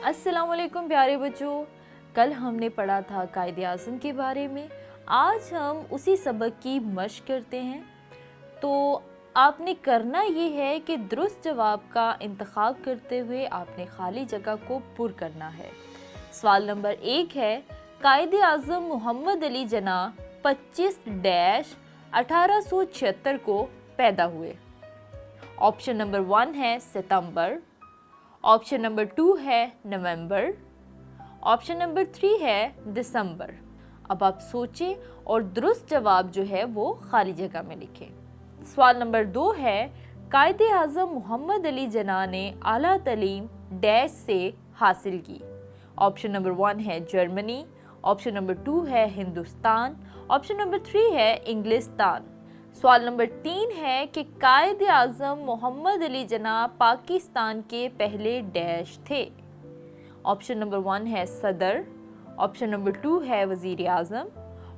अस्सलाम वालेकुम प्यारे बच्चों। कल हमने पढ़ा था कायदे आज़म के बारे में। आज हम उसी सबक की मशक करते हैं। तो आपने करना ये है कि दुरुस्त जवाब का इंतखाब करते हुए आपने खाली जगह को पुर करना है। सवाल नंबर 1 है, कायदे आज़म मोहम्मद अली जना 25-1876 को पैदा हुए। ऑप्शन नंबर 1 है सितंबर, ऑप्शन नंबर 2 है नवंबर, ऑप्शन नंबर 3 है दिसंबर। अब आप सोचें और दुरुस्त जवाब जो है वो खाली जगह में लिखें। सवाल नंबर 2 है, कायदे आज़म मोहम्मद अली जना ने आला तालीम डैश से हासिल की। ऑप्शन नंबर 1 है जर्मनी, ऑप्शन नंबर 2 है हिंदुस्तान, ऑप्शन नंबर 3 है इंग्लिस्तान। सवाल नंबर 3 है कि कायदे आज़म मोहम्मद अली जना पाकिस्तान के पहले डैश थे। ऑप्शन नंबर 1 है सदर, ऑप्शन नंबर 2 है वज़ीर आज़म,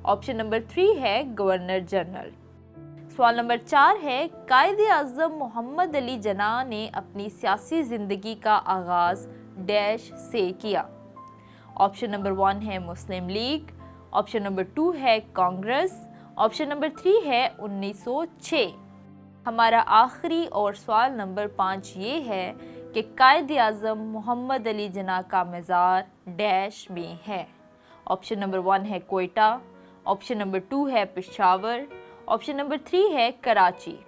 ऑप्शन नंबर 3 है गवर्नर जनरल। सवाल नंबर 4 है, कायदे आज़म मोहम्मद अली जना ने अपनी सियासी ज़िंदगी का आगाज़ डैश से किया। ऑप्शन नंबर 1 है मुस्लिम लीग, ऑप्शन नंबर 2 है कांग्रेस, ऑप्शन नंबर 3 है 1906। हमारा आखिरी और सवाल नंबर 5 ये है कि कायदे आज़म मोहम्मद अली जना का मज़ार डैश में है। ऑप्शन नंबर 1 है कोयटा, ऑप्शन नंबर 2 है पेशावर, ऑप्शन नंबर 3 है कराची।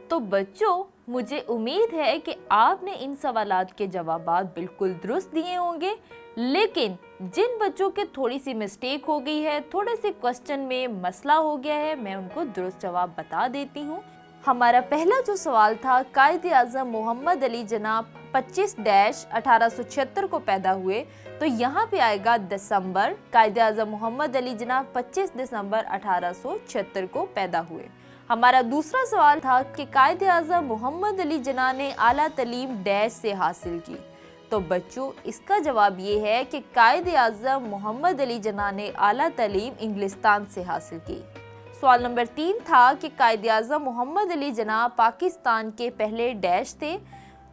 तो बच्चों, मुझे उम्मीद है कि आपने इन सवालात के जवाबात बिल्कुल दुरुस्त दिए होंगे, लेकिन जिन बच्चों के थोड़ी सी मिस्टेक हो गई है, थोड़े से क्वेश्चन में मसला हो गया है, मैं उनको दुरुस्त जवाब बता देती हूँ। हमारा पहला जो सवाल था, कायदे आज़म मोहम्मद अली जना 25-1876 को पैदा हुए, तो यहाँ पे आएगा दिसंबर। कायदे आज़म मोहम्मद अली जना 25 दिसंबर 1876 को पैदा हुए। हमारा दूसरा सवाल था कि कायदे आज़म मोहम्मद अली जना ने आला तालीम डैश से हासिल की। तो बच्चों, इसका जवाब ये है कि कायदे आज़म मोहम्मद अली जना ने आला तालीम इंग्लिस्तान से हासिल की। सवाल नंबर 3 था कि कायदे आज़म मोहम्मद अली जना पाकिस्तान के पहले डैश थे।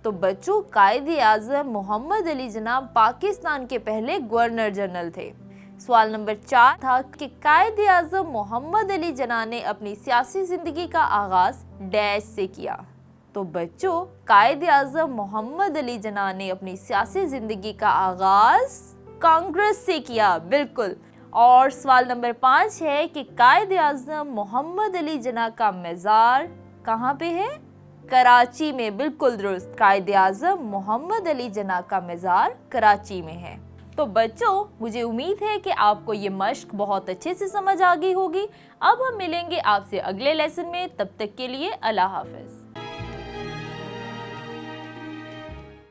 तो बच्चों, कायदे आज़म मोहम्मद अली जना पाकिस्तान के पहले गवर्नर जनरल थे। सवाल नंबर 4 था कि कायदे आज़म मोहम्मद अली जना ने अपनी सियासी ज़िंदगी का आगाज़ डैश से किया। तो बच्चों, कायदे आज़म मोहम्मद अली जना ने अपनी सियासी ज़िंदगी का आगाज़ कांग्रेस से किया, बिल्कुल। और सवाल नंबर 5 है कि कायदे आज़म मोहम्मद अली जना का मज़ार कहाँ पे है? कराची में, बिल्कुल दुरुस्त। कायदे आज़म मोहम्मद अली जना का मज़ार कराची में है। तो बच्चों, मुझे उम्मीद है कि आपको ये मश्क बहुत अच्छे से समझ आ गई होगी। अब हम मिलेंगे आपसे अगले लेसन में, तब तक के लिए अल्लाह हाफ़िज़।